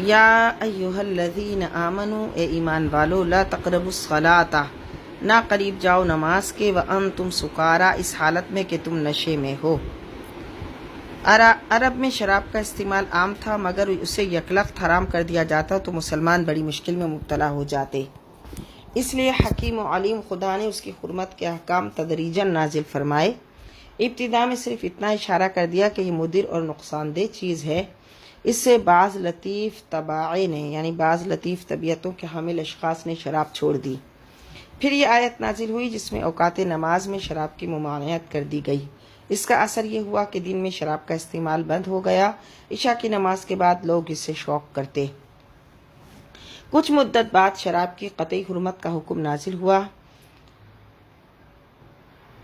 یا ایھا الذین آمنوا، اے ایمان والو، لا تقربوا الصلاۃ، نہ قریب جاؤ نماز کے، وانتم سکارا، اس حالت میں کہ تم نشے میں ہو۔ عرب میں شراب کا استعمال عام تھا، مگر اسے یکلخت حرام کر دیا جاتا تو مسلمان بڑی مشکل میں مبتلا ہو جاتے۔ اس لیے حکیم و علیم خدا نے اس کی حرمت کے احکام تدریجاً نازل فرمائے۔ ابتدا میں صرف اتنا اشارہ کر دیا کہ یہ مضر اور نقصان دہ چیز ہے۔ اس سے بعض لطیف طباعی نے، یعنی بعض لطیف طبیعتوں کے حامل اشخاص نے شراب چھوڑ دی۔ پھر یہ آیت نازل ہوئی جس میں اوقات نماز میں شراب کی ممانعت کر دی گئی۔ اس کا اثر یہ ہوا کہ دن میں شراب کا استعمال بند ہو گیا۔ عشاء کی نماز کے بعد لوگ اس سے شوق کرتے۔ کچھ مدت بعد شراب کی قطعی حرمت کا حکم نازل ہوا۔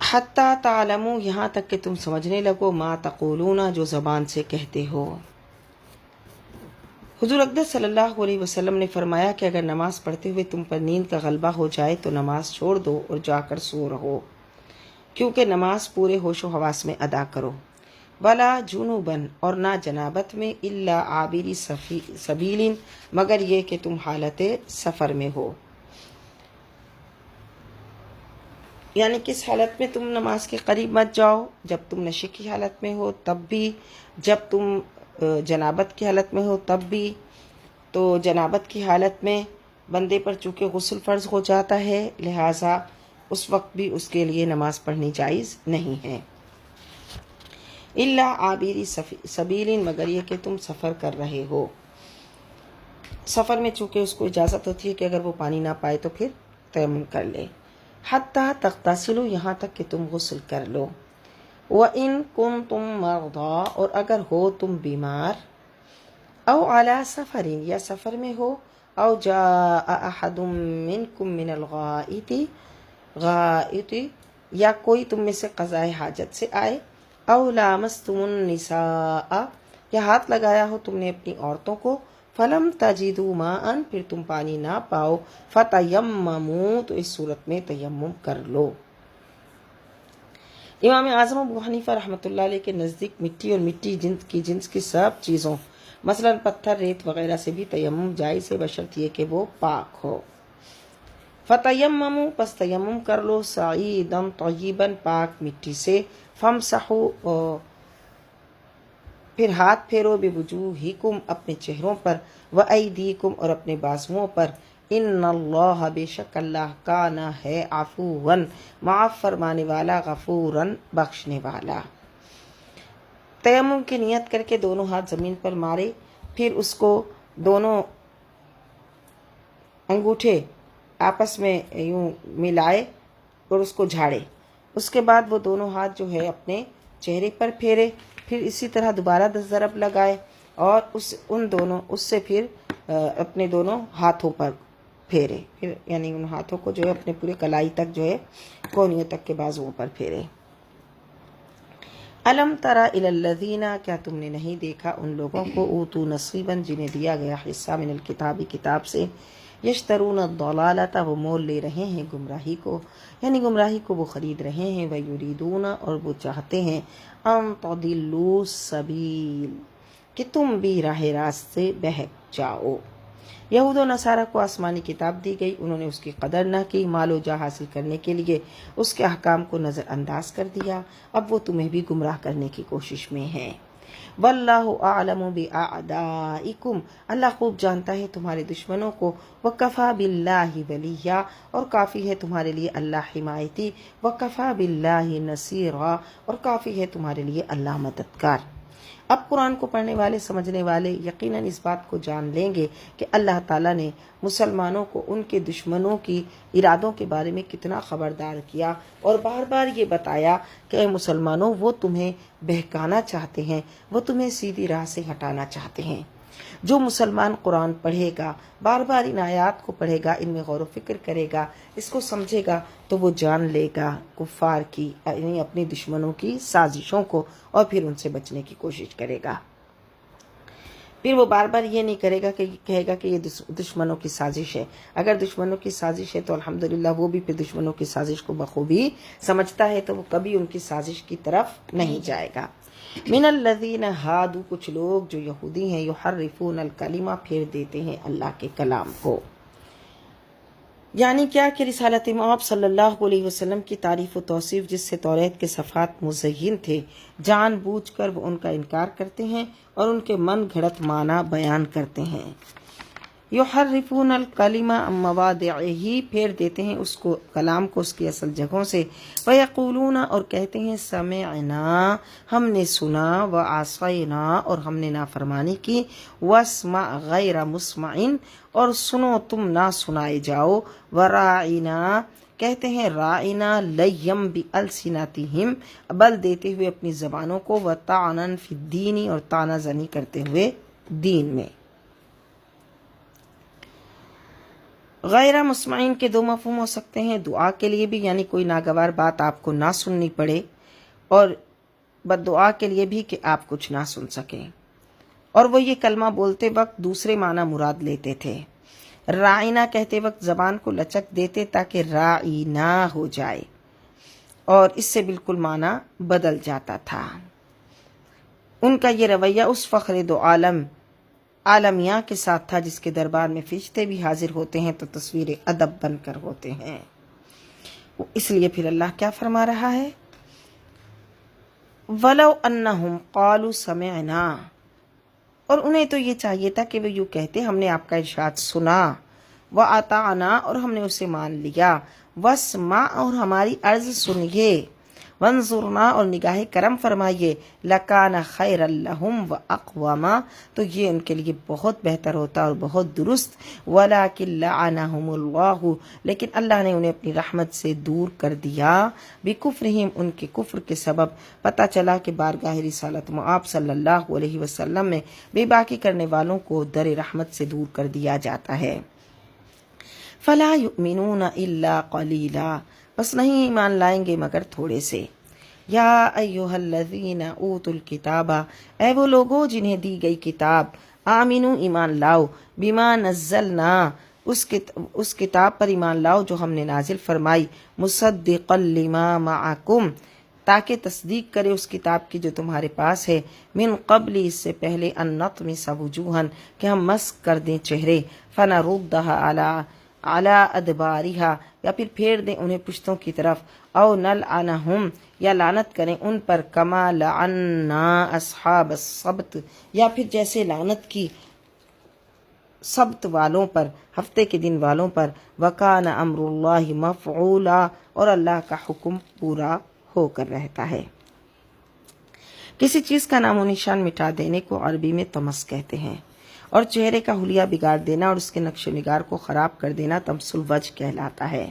حتی تعلموا، یہاں تک کہ تم سمجھنے لگو، ما تقولون، جو زبان سے کہتے ہو۔ حضور اقدس صلی اللہ علیہ وسلم نے فرمایا کہ اگر نماز پڑھتے ہوئے تم پر نیند کا غلبہ ہو جائے تو نماز چھوڑ دو اور جا کر سو رہو، کیونکہ نماز پورے ہوش و حواس میں ادا کرو۔ ولا جنوباً، اور نہ جنابت میں، الا عابری سبیل، مگر یہ کہ تم حالت سفر میں ہو۔ یعنی کس حالت میں تم نماز کے قریب مت جاؤ؟ جب تم نشے کی حالت میں ہو تب بھی، جب تم جنابت کی حالت میں ہو تب بھی۔ تو جنابت کی حالت میں بندے پر چونکہ غسل فرض ہو جاتا ہے، لہٰذا اس وقت بھی اس کے لیے نماز پڑھنی جائز نہیں ہے۔ الا عابری سبیل، مگر یہ کہ تم سفر کر رہے ہو۔ سفر میں چونکہ اس کو اجازت ہوتی ہے کہ اگر وہ پانی نہ پائے تو پھر تیمم کر لے۔ حتی تغتسلوا، یہاں تک کہ تم غسل کر لو۔ وَإِن كُنتُم مَرْضَىٰ، اور اگر ہو تم بیمار، او علی سفر، یا سفر میں ہو، او جاء احد منکم من الغائط، یا کوئی تم میں سے قضائے حاجت سے آئے، او لامستم النساء، یا ہاتھ لگایا ہو تم نے اپنی عورتوں کو، فلم تجدوا ماء، پھر تم پانی نہ پاؤ، فتیمموا، تو اس صورت میں تیمم کر لو۔ امام اعظم ابو حنیفہ رحمۃ اللہ علیہ کے نزدیک مٹی اور مٹی کی جنس کی سب چیزوں، مثلا پتھر، ریت وغیرہ سے بھی تیمم جائز ہے، بشرط یہ کہ وہ پاک ہو۔ فتیمموا، پس تیمم کر لو، صعیدا طیبا، پاک مٹی سے، فامسحوا، پھر ہاتھ پھیرو، بوجوہکم، اپنے چہروں پر، وایدیکم، اور اپنے بازوؤں پر، ان اللہ، بے شک اللہ، کان، ہے، عفوا، معاف فرمانے والا، غفورا، بخشنے والا۔ تیمم کی نیت کر کے دونوں ہاتھ زمین پر مارے، پھر اس کو دونوں انگوٹھے آپس میں یوں ملائے اور اس کو جھاڑے۔ اس کے بعد وہ دونوں ہاتھ جو ہے اپنے چہرے پر پھیرے، پھر اسی طرح دوبارہ 10 ضرب لگائے، اور اس سے پھر اپنے دونوں ہاتھوں پر پھیرے، پھر یعنی ان ہاتھوں کو جو ہے اپنے پورے کلائی تک جو ہے کونیوں تک کے بازوؤں پر پھیرے۔ الم تری الی الذین، کیا تم نے نہیں دیکھا ان لوگوں کو، اوتوا نصیبا، جنہیں دیا گیا حصہ، من الکتاب، کتاب سے، یشترون الضلالۃ، وہ مول لے رہے ہیں گمراہی کو، یعنی گمراہی کو وہ خرید رہے ہیں، ویریدون، اور وہ چاہتے ہیں، ان تضلوا السبیل، کہ تم بھی راہ راست سے بہک جاؤ۔ یہود و نصارہ کو آسمانی کتاب دی گئی، انہوں نے اس کی قدر نہ کی، مال و جاہ حاصل کرنے کے لیے اس کے احکام کو نظر انداز کر دیا، اب وہ تمہیں بھی گمراہ کرنے کی کوشش میں ہیں۔ واللہ اعلم باعدائکم، اللہ خوب جانتا ہے تمہارے دشمنوں کو، وکفی باللہ ولیا، اور کافی ہے تمہارے لیے اللہ حمایتی، وکفی باللہ نصیرا، اور کافی ہے تمہارے لیے اللہ مددگار۔ اب قرآن کو پڑھنے والے، سمجھنے والے یقیناً اس بات کو جان لیں گے کہ اللہ تعالیٰ نے مسلمانوں کو ان کے دشمنوں کی ارادوں کے بارے میں کتنا خبردار کیا، اور بار بار یہ بتایا کہ اے مسلمانوں، وہ تمہیں بہکانا چاہتے ہیں، وہ تمہیں سیدھی راہ سے ہٹانا چاہتے ہیں۔ جو مسلمان قرآن پڑھے گا، بار بار ان آیات کو پڑھے گا، ان میں غور و فکر کرے گا، اس کو سمجھے گا، تو وہ جان لے گا کفار کی، یعنی اپنے دشمنوں کی سازشوں کو، اور پھر ان سے بچنے کی کوشش کرے گا۔ پھر وہ بار بار یہ نہیں کرے گا کہ کہے گا کہ یہ دشمنوں کی سازش ہے. اگر دشمنوں کی سازش ہے تو الحمدللہ وہ بھی پھر دشمنوں کی سازش کو بخوبی سمجھتا ہے، تو وہ کبھی ان کی سازش کی طرف نہیں جائے گا. من الذین ہادو، کچھ لوگ جو یہودی ہیں، یحرفون الکلمہ، پھیر دیتے ہیں اللہ کے کلام کو. یعنی کیا کہ رسالت مآب صلی اللہ علیہ وسلم کی تعریف و توصیف جس سے توریت کے صفات مزین تھے، جان بوجھ کر وہ ان کا انکار کرتے ہیں اور ان کے من گھڑت معنی بیان کرتے ہیں. یحرفون الکلمہ عن مواضعہ، پھیر دیتے ہیں اس کو کلام کو اس کی اصل جگہوں سے. ویقولون، اور کہتے ہیں سمعنا، ہم نے سنا، وعصینا، اور ہم نے نافرمانی کی، واسمع غیر مسمع، اور سنو تم نہ سنائے جاؤ، وراعنا، کہتے ہیں راعنا لیم بالسنتہم، بل دیتے ہوئے اپنی زبانوں کو، وطعنا فی الدین، اور طعنہ زنی کرتے ہوئے دین میں. غیر مسمعین کے دو مفہوم ہو سکتے ہیں، دعا کے لیے بھی، یعنی کوئی ناگوار بات آپ کو نہ سننی پڑے، اور بد دعا کے لیے بھی کہ آپ کچھ نہ سن سکیں. اور وہ یہ کلمہ بولتے وقت دوسرے معنی مراد لیتے تھے. رائنا کہتے وقت زبان کو لچک دیتے تاکہ رائنا ہو جائے، اور اس سے بالکل معنی بدل جاتا تھا. ان کا یہ رویہ اس فخر دو عالمیہ کے ساتھ تھا جس کے دربار میں فرشتے بھی حاضر ہوتے ہیں تو تصویر ادب بن کر ہوتے ہیں. اس لیے پھر اللہ کیا فرما رہا ہے؟ وَلَوْ أَنَّهُمْ قَالُوا سَمِعْنَا، اور انہیں تو یہ چاہیے تھا کہ وہ یوں کہتے ہم نے آپ کا ارشاد سنا، وَأَطَعْنَا، اور ہم نے اسے مان لیا، وَاسْمَعْ، اور ہماری عرض سنیے، وَانظُرْنَا، اور نگاہ کرم فرمائیے، لَكَانَ خَيْرًا لَهُمْ وَأَقْوَمَا، تو یہ ان کے لیے بہت بہتر ہوتا اور بہت درست. وَلَكِنْ لَعَنَهُمُ اللَّهُ، لیکن اللہ نے انہیں اپنی رحمت سے دور کر دیا، بِكُفْرِهِمْ، ان کے کفر کے سبب. پتہ چلا کہ بارگاہ رسالت مآب صلی اللہ علیہ وسلم میں بے باکی کرنے والوں کو در رحمت سے دور کر دیا جاتا ہے. فَلَا يُؤْمِنُونَ إِلَّا قَلِيلًا، بس نہیں ایمان لائیں گے مگر تھوڑے سے. یا ایھا الذین اوتوا الکتاب، اے وہ لوگوں جنہیں دی گئی کتاب، آمنو، ایمان لاؤ، بما نزلنا، اس کتاب پر ایمان لاؤ جو ہم نے نازل فرمائی، مصدقا لما معکم، تاکہ تصدیق کرے اس کتاب کی جو تمہارے پاس ہے، من قبل، اس سے پہلے، ان نطمس وجوہا، کہ ہم مسخ کر دیں چہرے، فنردھا علی ادبارہا، یا پھر پھیر دیں انہیں پشتوں کی طرف، او نلعنہم، یا لعنت کریں ان پر، کما لعنا اصحاب السبت، یا پھر جیسے لعنت کی سبت والوں پر، ہفتے کے دن والوں پر. وکان امر اللہ مفعولا، اور اللہ کا حکم پورا ہو کر رہتا ہے. کسی چیز کا نام و نشان مٹا دینے کو عربی میں طمس کہتے ہیں، اور چہرے کا حلیہ بگاڑ دینا اور اس کے نقش و نگار کو خراب کر دینا طمس الوجہ کہلاتا ہے.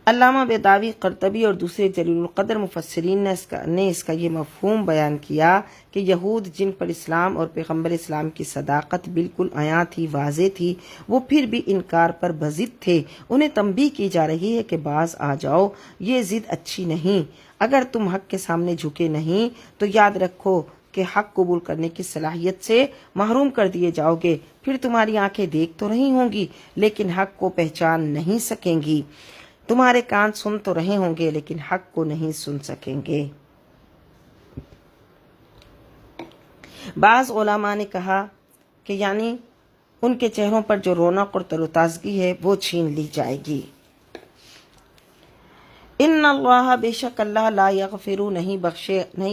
علامہ بیضاوی، قرطبی اور دوسرے جلیل القدر مفسرین نے اس کا یہ مفہوم بیان کیا کہ یہود جن پر اسلام اور پیغمبر اسلام کی صداقت بالکل عیاں تھی، واضح تھی، وہ پھر بھی انکار پر بضد تھے. انہیں تنبیہ کی جا رہی ہے کہ باز آ جاؤ، یہ ضد اچھی نہیں. اگر تم حق کے سامنے جھکے نہیں تو یاد رکھو کہ حق قبول کرنے کی صلاحیت سے محروم کر دیے جاؤ گے. پھر تمہاری آنکھیں دیکھ تو رہی ہوں گی لیکن حق کو پہچان نہیں سکیں گی، تمہارے کان سن تو رہے ہوں گے لیکن حق کو نہیں سن سکیں گے. بعض علماء نے کہا کہ یعنی ان کے چہروں پر جو رونق اور تر و تازگی ہے وہ چھین لی جائے گی. ان اللہ، بے شک اللہ، لا یغفر، نہیں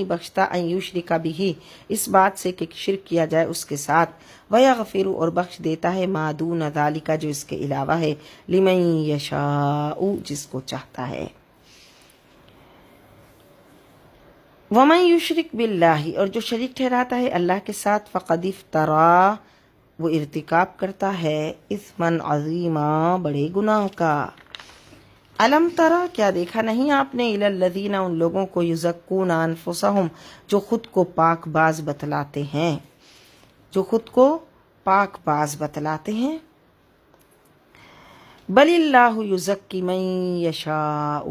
بخشتا، ان یشرک بہ، اس بات سے کہ شرک کیا جائے اس کے ساتھ، ویغفر، اور بخش دیتا ہے، ما دون ذالک، جو اس کے علاوہ ہے، لمن یشاء، جس کو چاہتا ہے. ومن یشرک باللہ، اور جو شریک ٹھہراتا ہے اللہ کے ساتھ، فقد افترا، وہ ارتکاب کرتا ہے، اثما عظیما، بڑے گناہ کا. الم ترا، کیا دیکھا نہیں آپ نے، الی الذین، ان لوگوں کو، یزکون انفسہم، جو خود کو پاک باز بتلاتے ہیں، جو خود کو پاک باز بتلاتے ہیں، بل اللہ یزکی من یشاء،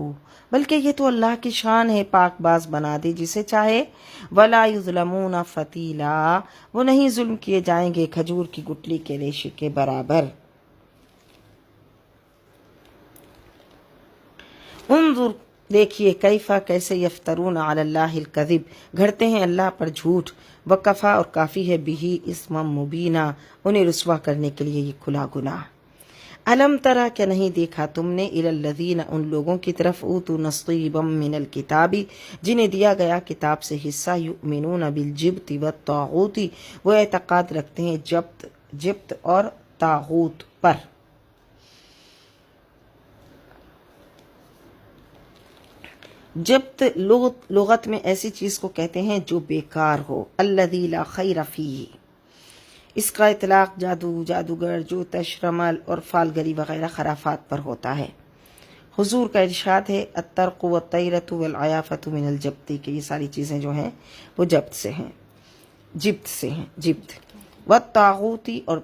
بلکہ یہ تو اللہ کی شان ہے پاک باز بنا دے جسے چاہے، ولا یظلمون فتیلا، وہ نہیں ظلم کیے جائیں گے کھجور کی گٹلی کے ریشے کے برابر۔ انظر، دیکھیے، کیفا، کیسے، یفترون علی اللہ الکذب، گھڑتے ہیں اللہ پر جھوٹ، وکفا، اور کافی ہے، بھی اسما مبینہ، انہیں رسوا کرنے کے لیے یہ کھلا گناہ۔ الم ترا، کیا نہیں دیکھا تم نے، الی الذین، ان لوگوں کی طرف، اوتوا نصیبا من الکتاب، جنہیں دیا گیا کتاب سے حصہ، یؤمنون بالجبت والطاغوت، وہ اعتقاد رکھتے ہیں جبت اور طاغوت پر۔ جبت لغت میں ایسی چیز کو کہتے ہیں جو بیکار ہو، الذی لا خیر فیہ، اس کا اطلاق جادوگر، جوتش، رمل اور فالگری وغیرہ خرافات پر ہوتا ہے۔ حضور کا ارشاد ہے، الترق والطیرۃ والعیافۃ من الجبت، کہ یہ ساری چیزیں جو ہیں وہ جبت سے ہیں، جبت، والطاغوتی، اور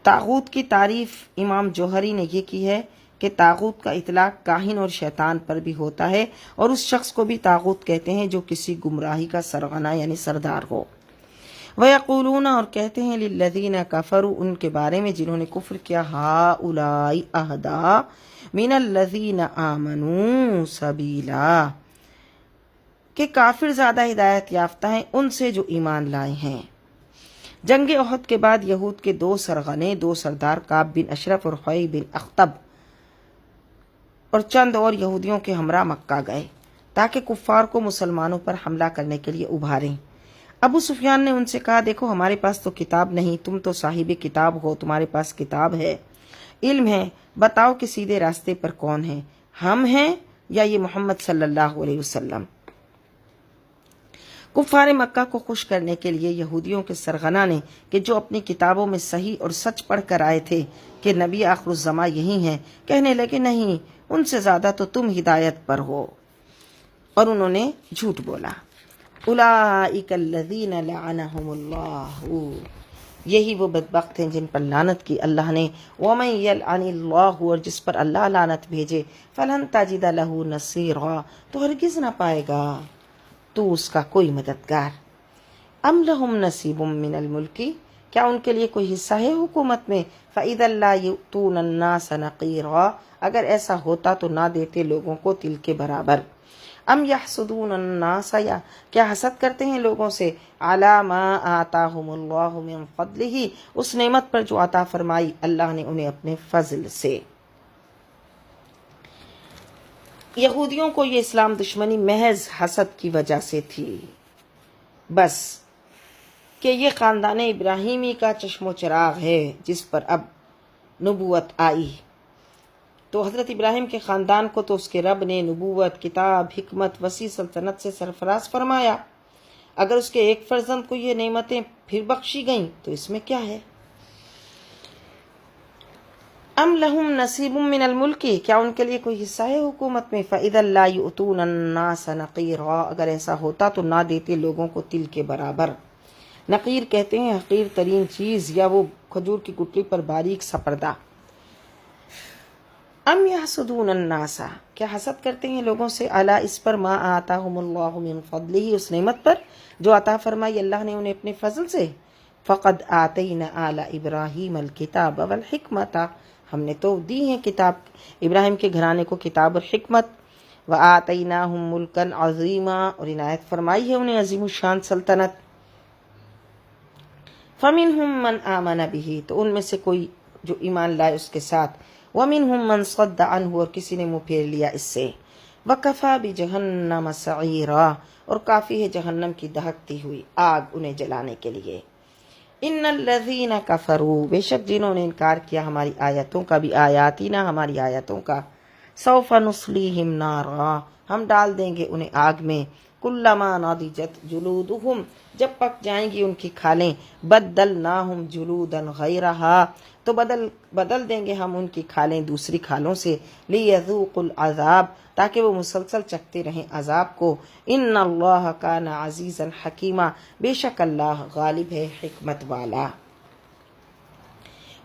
طاغوت کی تعریف امام جوہری نے یہ کی ہے کہ طاغوت کا اطلاق کاہن اور شیطان پر بھی ہوتا ہے، اور اس شخص کو بھی طاغوت کہتے ہیں جو کسی گمراہی کا سرغنہ یعنی سردار ہو۔ وَيَقُولُونَ، اور کہتے ہیں، لِلَّذِينَ كَفَرُوا، ان کے بارے میں جنہوں نے کفر کیا، هَؤُلَاءِ أَهْدَىٰ مِنَ الَّذِينَ آمَنُوا سَبِيلًا، کہ کافر زیادہ ہدایت یافتہ ہیں ان سے جو ایمان لائے ہیں۔ جنگ احد کے بعد یہود کے دو سرغنے، دو سردار، کعب بن اشرف اور حوی بن اخطب، اور چند اور یہودیوں کے ہمراہ مکہ گئے تاکہ کفار کو مسلمانوں پر حملہ کرنے کے لیے ابھاریں۔ ابو سفیان نے ان سے کہا، دیکھو ہمارے پاس تو کتاب نہیں، تم تو صاحب کتاب ہو، تمہارے پاس کتاب ہے، علم ہے، بتاؤ کہ سیدھے راستے پر کون ہے، ہم ہیں یا یہ محمد صلی اللہ علیہ وسلم؟ کفار مکہ کو خوش کرنے کے لیے یہودیوں کے سرغنہ نے، کہ جو اپنی کتابوں میں صحیح اور سچ پڑھ کر آئے تھے کہ نبی آخر الزماں یہی ہیں، کہنے لگے، نہیں، ان سے زیادہ تو تم ہدایت پر ہو، اور انہوں نے جھوٹ بولا۔ اولئک الذین لعنہم اللہ، یہی وہ بدبخت ہیں جن پر لعنت کی اللہ نے، ومن یلعن اللہ، اور جس پر اللہ لعنت بھیجے، فلن تجد لہ نصیرا، تو ہرگز نہ پائے گا تو اس کا کوئی مددگار۔ ام لہم نصیب من الملک، کیا ان کے لیے کوئی حصہ ہے حکومت میں؟ فإذا لا یؤتون الناس نقیرا، اگر ایسا ہوتا تو نہ دیتے لوگوں کو تل کے برابر۔ ام یحسدون الناس، یا کیا حسد کرتے ہیں لوگوں سے، علی ما آتاہم اللہ من فضلہ، اس نعمت پر جو عطا فرمائی اللہ نے انہیں اپنے فضل سے۔ یہودیوں کو یہ اسلام دشمنی محض حسد کی وجہ سے تھی، بس کہ یہ خاندان ابراہیمی کا چشم و چراغ ہے جس پر اب نبوت آئی، تو حضرت ابراہیم کے خاندان کو تو اس کے رب نے نبوت، کتاب، حکمت، وسیع سلطنت سے سرفراز فرمایا، اگر اس کے ایک فرزند کو یہ نعمتیں پھر بخشی گئیں تو اس میں کیا ہے؟ ام لہم نصیب من الملک، کیا ان کے لیے کوئی حصہ ہے حکومت میں؟ فإذا لا یؤتون الناس نقیرا، اگر ایسا ہوتا تو نہ دیتے لوگوں کو تل کے برابر۔ نقیر کہتے ہیں حقیر ترین چیز، یا وہ کھجور کی گٹلی پر باریک سا پردہ۔ ام یحسدون الناس، کیا حسد کرتے ہیں لوگوں سے، علی، اس پر، ما آتاہم اللہ من فضلہ، اس نعمت پر جو عطا فرمائی اللہ نے انہیں اپنے فضل سے۔ فقد آتینا آل ابراہیم الکتاب والحکمت، ہم نے تو دی ہیں کتاب ابراہیم کے گھرانے کو کتاب اور حکمت، وآتیناہم ملکا عظیما، اور عنایت فرمائی ہے انہیں عظیم الشان سلطنت۔ فمنہم من آمن بہ، تو ان میں سے کوئی جو ایمان لائے اس کے ساتھ، ومنہم من صد عنہ، اور کسی نے منہ پھیر لیا اس سے، وکفی بجہنم سعیرا، اور کافی ہے جہنم کی دہکتی ہوئی آگ انہیں جلانے کے لیے۔ ان الذین کفروا، بے شک جنہوں نے انکار کیا ہماری آیتوں کا، بھی آیاتنا، ہماری آیتوں کا، سوف نصلیہم نارا، ہم ڈال دیں گے انہیں آگ میں، کلما نضجت جلودہم، جب پک جائیں گی ان کی کھالیں، بدلناہم جلودا غیرہا، تو بدل دیں گے ہم ان کی کھالیں دوسری کھالوں سے، لیذوقوا العذاب، تاکہ وہ مسلسل چکھتے رہیں عذاب کو۔ ان اللہ کان عزیزا حکیما، بے شک اللہ غالب ہے، حکمت والا۔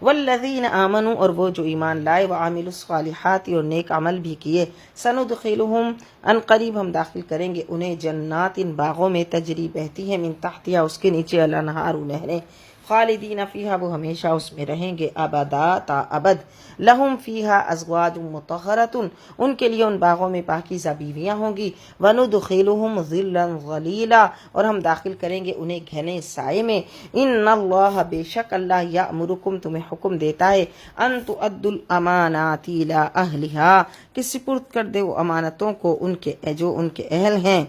والذین آمنوا اور وہ جو ایمان لائے وعملوا الصالحات اور نیک عمل بھی کیے سندخلہم ان قریب ہم داخل کریں گے انہیں جنات ان باغوں میں تجری بہتی ہے من تحتها اس کے نیچے الانہار نہریں خالدین فیہا وہ ہمیشہ اس میں رہیں گے ابدا تا ابد لہم فیہا ازواج مطہرۃ ان کے لیے ان باغوں میں پاکیزہ بیویاں ہوں گی وندخلہم ظلا ظلیلا اور ہم داخل کریں گے انہیں گھنے سائے میں ان اللہ بے شک اللہ یأمرکم تمہیں حکم دیتا ہے ان تؤدوا الامانات الی اہلہا کہ سپرد کر دے وہ امانتوں کو ان کے جو ان کے اہل ہیں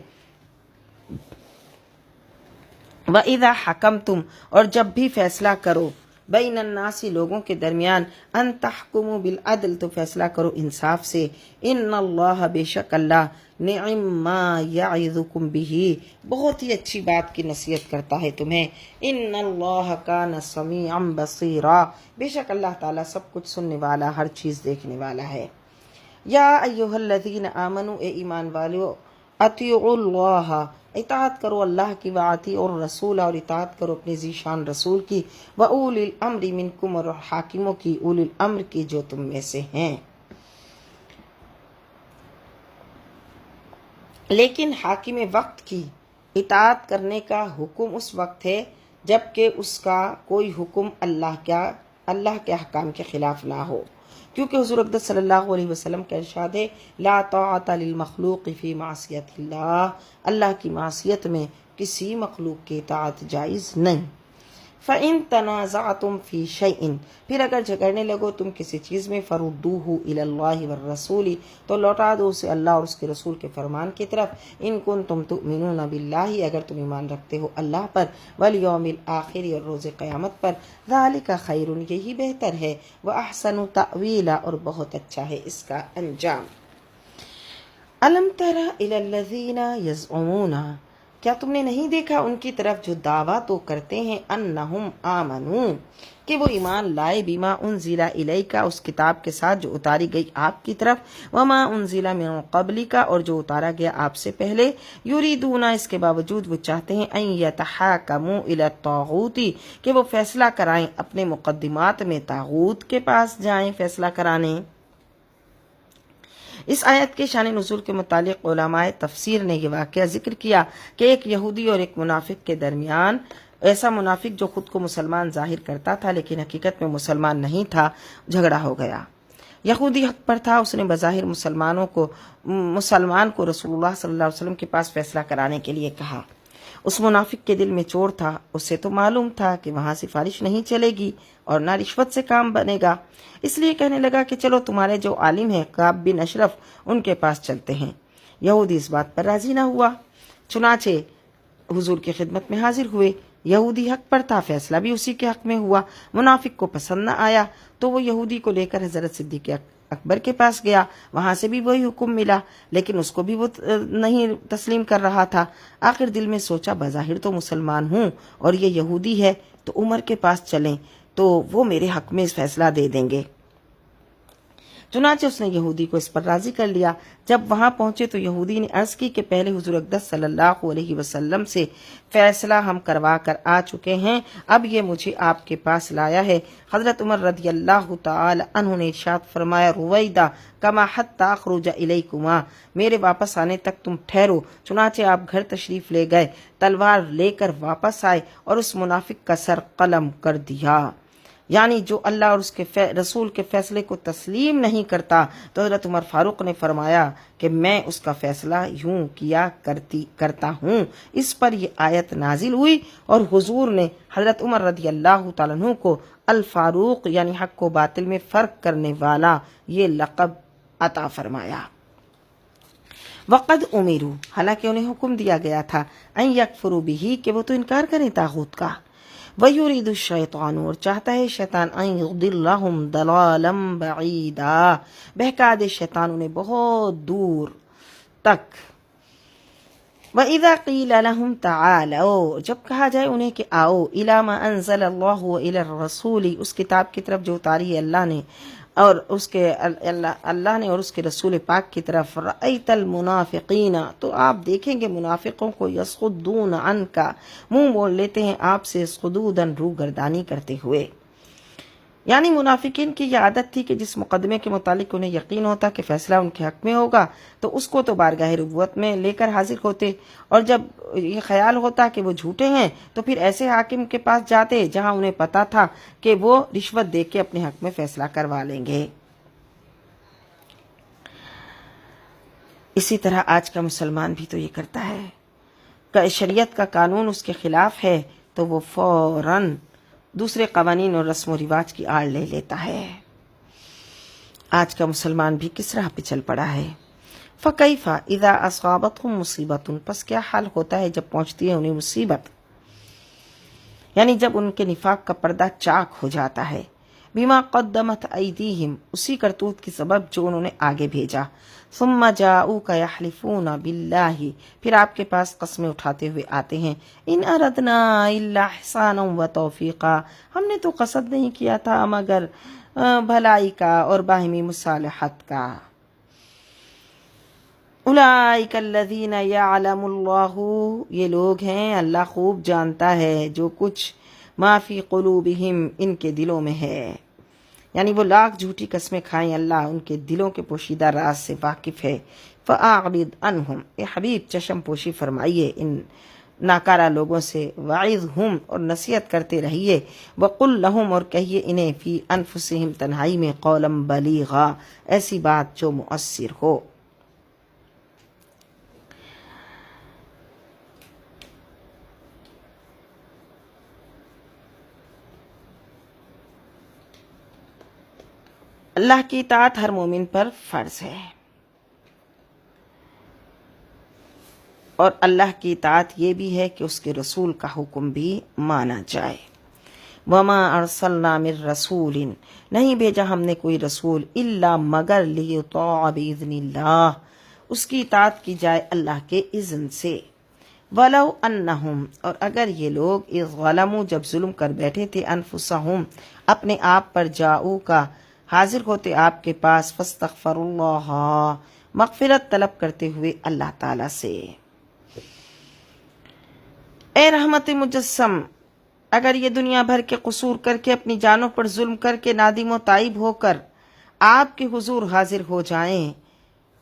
وَإِذَا حَكَمْتُمْ اور جب بھی فیصلہ کرو بین الناس لوگوں کے درمیان ان تحکموا بالعدل تو فیصلہ کرو انصاف سے ان اللہ بے شک اللہ نعم ما یعظکم بہ بہت ہی اچھی بات کی نصیحت کرتا ہے تمہیں ان اللہ کان سمیعا بصیرا بے شک اللہ تعالیٰ سب کچھ سننے والا ہر چیز دیکھنے والا ہے یا ایھا الذین آمنوا اے ایمان والو اطیعوا اللہ اطاعت کرو اللہ کی واطیعوا الرسول اور اطاعت کرو اپنے ذیشان رسول کی واولی الامر منکم اور حاکموں کی اولی الامر کی جو تم میں سے ہیں لیکن حاکم وقت کی اطاعت کرنے کا حکم اس وقت ہے جبکہ اس کا کوئی حکم اللہ کے احکام کے خلاف نہ ہو کیونکہ حضور اقدس صلی اللہ علیہ وسلم کا ارشاد ہے لا طاعت للمخلوق فی معصیت اللہ کی معصیت میں کسی مخلوق کی اطاعت جائز نہیں فَإِن تَنَازَعْتُمْ فِي شَيْءٍ پھر اگر جھگڑنے لگو تم کسی چیز میں فَرُدُّوهُ إِلَى اللَّهِ وَالرَّسُولِ تو لوٹا دو اسے اللہ اور اس کے رسول کے فرمان کی طرف ان کنتم تؤمنون باللہ اگر تم ایمان رکھتے ہو اللہ پر والیوم الآخر اور روز قیامت پر ذَلِكَ خَيْرٌ یہی بہتر ہے وَأَحْسَنُ تَأْوِيلًا اور بہت اچھا ہے اس کا انجام أَلَمْ تَرَ إِلَى الَّذِينَ يَزْعُمُونَ کیا تم نے نہیں دیکھا ان کی طرف جو دعویٰ تو کرتے ہیں انہم آمنو کہ وہ ایمان لائے بما انزل الیک اس کتاب کے ساتھ جو اتاری گئی آپ کی طرف وما انزل من قبلک اور جو اتارا گیا آپ سے پہلے یریدون اس کے باوجود وہ چاہتے ہیں ان یتحاکموا الی الطاغوت کہ وہ فیصلہ کرائیں اپنے مقدمات میں طاغوت کے پاس جائیں فیصلہ کرانے اس آیت کے شان نزول کے متعلق علماء تفسیر نے یہ واقعہ ذکر کیا کہ ایک یہودی اور ایک منافق کے درمیان ایسا منافق جو خود کو مسلمان ظاہر کرتا تھا لیکن حقیقت میں مسلمان نہیں تھا جھگڑا ہو گیا یہودی حق پر تھا اس نے بظاہر مسلمان کو رسول اللہ صلی اللہ علیہ وسلم کے پاس فیصلہ کرانے کے لیے کہا اس منافق کے دل میں چور تھا اسے تو معلوم تھا کہ وہاں سفارش نہیں چلے گی اور نہ رشوت سے کام بنے گا اس لیے کہنے لگا کہ چلو تمہارے جو عالم ہیں کعب بن اشرف ان کے پاس چلتے ہیں یہودی اس بات پر راضی نہ ہوا چنانچہ حضور کی خدمت میں حاضر ہوئے یہودی حق پر تھا فیصلہ بھی اسی کے حق میں ہوا منافق کو پسند نہ آیا تو وہ یہودی کو لے کر حضرت صدیق اکبر کے پاس گیا وہاں سے بھی وہی حکم ملا لیکن اس کو بھی وہ نہیں تسلیم کر رہا تھا آخر دل میں سوچا بظاہر تو مسلمان ہوں اور یہ یہودی ہے تو عمر کے پاس چلیں تو وہ میرے حق میں فیصلہ دے دیں گے چنانچہ اس نے یہودی کو اس پر راضی کر لیا جب وہاں پہنچے تو یہودی نے عرض کی کہ پہلے حضور اقدس صلی اللہ علیہ وسلم سے فیصلہ ہم کروا کر آ چکے ہیں اب یہ مجھے آپ کے پاس لایا ہے حضرت عمر رضی اللہ تعالی عنہ نے ارشاد فرمایا رویدہ کما حتی اخرج الیکما میرے واپس آنے تک تم ٹھہرو چنانچہ آپ گھر تشریف لے گئے تلوار لے کر واپس آئے اور اس منافق کا سر قلم کر دیا یعنی جو اللہ اور اس کے رسول کے فیصلے کو تسلیم نہیں کرتا تو حضرت عمر فاروق نے فرمایا کہ میں اس کا فیصلہ یوں کیا کرتا ہوں اس پر یہ آیت نازل ہوئی اور حضور نے حضرت عمر رضی اللہ تعالیٰ عنہ کو الفاروق یعنی حق و باطل میں فرق کرنے والا یہ لقب عطا فرمایا وقد امروا حالانکہ انہیں حکم دیا گیا تھا ان یکفروا بہ کہ وہ تو انکار کریں طاغوت کا وَيُرِيدُ الشَّيْطَانُ اور چاہتا ہے شیطان ان يضلهم ضلالا بعیدا بہکا دے شیطان انہیں بہت دور تک وَإِذَا قِيلَ لَهُمْ تَعَالَوْا جب کہا جائے انہیں کہ آؤ إِلَى مَا أَنزَلَ اللَّهُ وَإِلَى الرَّسُولِ اس کتاب کی طرف جو اتاری ہے اللہ نے اور اس کے اللہ نے اور اس کے رسول پاک کی طرف رأیت المنافقین تو آپ دیکھیں گے منافقوں کو یصدون عنک منہ موڑ لیتے ہیں آپ سے صدوداً روگردانی کرتے ہوئے یعنی منافقین کی یہ عادت تھی کہ جس مقدمے کے متعلق انہیں یقین ہوتا کہ فیصلہ ان کے حق میں ہوگا تو اس کو تو بارگاہ نبوت میں لے کر حاضر ہوتے، اور جب یہ خیال ہوتا کہ وہ جھوٹے ہیں تو پھر ایسے حاکم کے پاس جاتے جہاں انہیں پتا تھا کہ وہ رشوت دے کے اپنے حق میں فیصلہ کروا لیں گے۔ اسی طرح آج کا مسلمان بھی تو یہ کرتا ہے کہ شریعت کا قانون اس کے خلاف ہے تو وہ فوراً دوسرے قوانین اور رسم و رواج کی آڑ لے لیتا ہے۔ آج کا مسلمان بھی کس راہ پہ چل پڑا ہے؟ فَكَيْفَ إِذَا أَصَابَتْهُمْ مُصِيبَةٌ، پس کیا حال ہوتا ہے جب پہنچتی ہے انہیں مصیبت، یعنی جب ان کے نفاق کا پردہ چاک ہو جاتا ہے، بما قدمت ایدیہم، اسی کرتوت کی سبب جو انہوں نے آگے بھیجا، ثم جاؤک یحلفون باللہ، پھر آپ کے پاس قسمیں اٹھاتے ہوئے آتے ہیں، ان اردنا الا احسانا و توفیقا، ہم نے تو قصد نہیں کیا تھا مگر بھلائی کا اور باہمی مصالحت کا۔ اولئک الذین یعلم اللہ، یہ لوگ ہیں اللہ خوب جانتا ہے جو کچھ ما فی قلوبہم، ان کے دلوں میں ہے، یعنی وہ لاکھ جھوٹی قسمیں کھائیں اللہ ان کے دلوں کے پوشیدہ راز سے واقف ہے۔ فَأَعْرِضْ عَنْهُمْ، اے حبیب چشم پوشی فرمائیے ان ناکارہ لوگوں سے، وَعِظْهُمْ، اور نصیحت کرتے رہیے، وَقُلْ لَهُمْ، اور کہیے انہیں، فی انفسہم، تنہائی میں، قولا بلیغا، ایسی بات جو مؤثر ہو۔ اللہ کی اطاعت ہر مومن پر فرض ہے، اور اللہ کی اطاعت یہ بھی ہے کہ اس کے رسول کا حکم بھی مانا جائے۔ وَمَا أَرْسَلْنَا مِن رَسُولٍ، نہیں بھیجا ہم نے کوئی رسول، إِلَّا مگر لِيُطَاعَ بِإِذْنِ اللَّهِ، اس کی اطاعت کی جائے اللہ کے اذن سے۔ وَلَوْ أَنَّهُمْ، اور اگر یہ لوگ اذ ظلموا، جب ظلم کر بیٹھے تھے، انفسہم، اپنے آپ پر، جاؤ کا، حاضر ہوتے آپ کے پاس، فاستغفروا اللہ، مغفرت طلب کرتے ہوئے اللہ تعالی سے۔ اے رحمت مجسم، اگر یہ دنیا بھر کے قصور کر کے، اپنی جانوں پر ظلم کر کے، نادم و تائب ہو کر آپ کے حضور حاضر ہو جائیں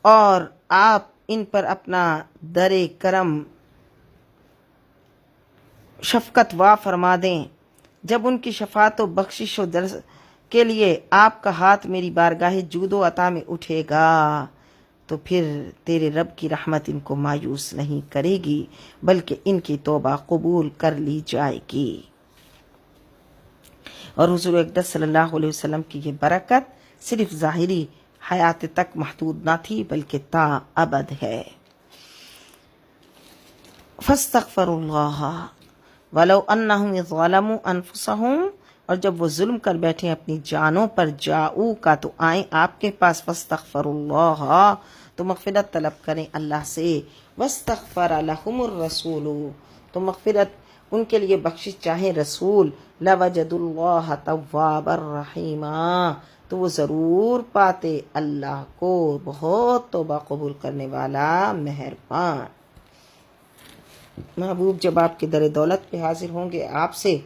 اور آپ ان پر اپنا در کرم شفقت وا فرما دیں، جب ان کی شفاعت و بخشش و درس کے لیے آپ کا ہاتھ میری بارگاہ جود و عطا میں اٹھے گا، تو پھر تیرے رب کی رحمت ان کو مایوس نہیں کرے گی، بلکہ ان کی توبہ قبول کر لی جائے گی۔ اور حضور اقدس صلی اللہ علیہ وسلم کی یہ برکت صرف ظاہری حیات تک محدود نہ تھی بلکہ تا ابد ہے۔ فاستغفروا اللہ ولو انہم اذ ظلموا انفسہم، اور جب وہ ظلم کر بیٹھے اپنی جانوں پر، جاؤ کا، تو آئیں آپ کے پاس، فاستغفروا اللہ، تو مغفرت طلب کریں اللہ سے، واستغفر لہم الرسول، تو مغفرت ان کے لیے بخشش چاہیں رسول، لوجدوا اللہ توابا رحیما، تو وہ ضرور پاتے اللہ کو بہت توبہ قبول کرنے والا، مہربان۔ محبوب جب آپ کے در دولت پہ حاضر ہوں گے، آپ سے،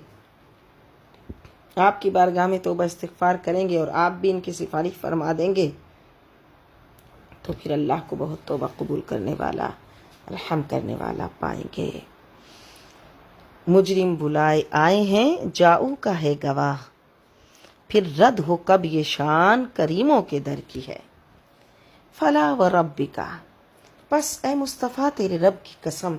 آپ کی بارگاہ میں توبہ استغفار کریں گے اور آپ بھی ان کی سفارش فرما دیں گے، تو پھر اللہ کو بہت توبہ قبول کرنے والا، رحم کرنے والا پائیں گے۔ مجرم بلائے آئے ہیں، جاؤ کا ہے گواہ، پھر رد ہو کب یہ شان کریموں کے در کی ہے۔ فلا وربک، پس اے مصطفیٰ تیرے رب کی قسم،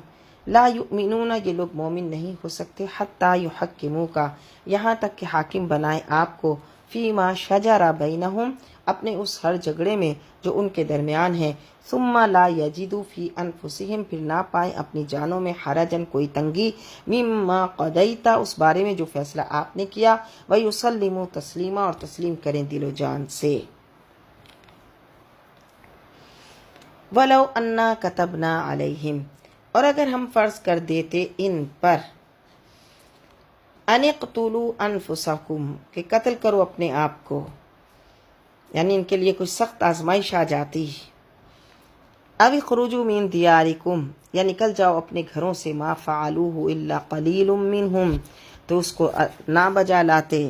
لا یؤمنون، یہ لوگ مومن نہیں ہو سکتے، حتی یحکموک، یہاں تک کہ حاکم بنائے آپ کو، فیما شجر بینہم، اپنے اس ہر جھگڑے میں جو ان کے درمیان ہے، ثم لا یجدوا فی انفسہم، پھر نہ پائیں اپنی جانوں میں، حرجن، کوئی تنگی، مما قضیت، اس بارے میں جو فیصلہ آپ نے کیا، ویسلموا تسلیما، اور تسلیم کریں دل و جان سے۔ ولو انا کتبنا علیہم، اور اگر ہم فرض کر دیتے ان پر، ان اقتلوا انفسکم، کہ قتل کرو اپنے آپ کو، یعنی ان کے لیے کوئی سخت آزمائش آ جاتی، او اخرجوا من دیارکم، یا نکل جاؤ اپنے گھروں سے، ما فعلوہ الا قلیل منہم، تو اس کو نہ بجا لاتے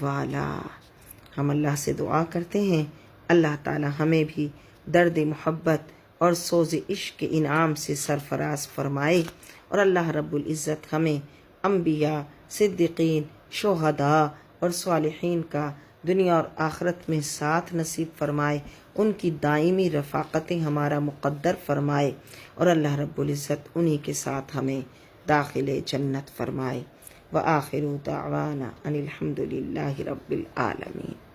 والا۔ ہم اللہ سے دعا کرتے ہیں اللہ تعالی ہمیں بھی درد محبت اور سوز عشق کے انعام سے سرفراز فرمائے، اور اللہ رب العزت ہمیں انبیاء، صدیقین، شہداء اور صالحین کا دنیا اور آخرت میں ساتھ نصیب فرمائے، ان کی دائمی رفاقتیں ہمارا مقدر فرمائے، اور اللہ رب العزت انہی کے ساتھ ہمیں داخل جنت فرمائے۔ وآخر دعوانا ان الحمد للہ رب العالمین۔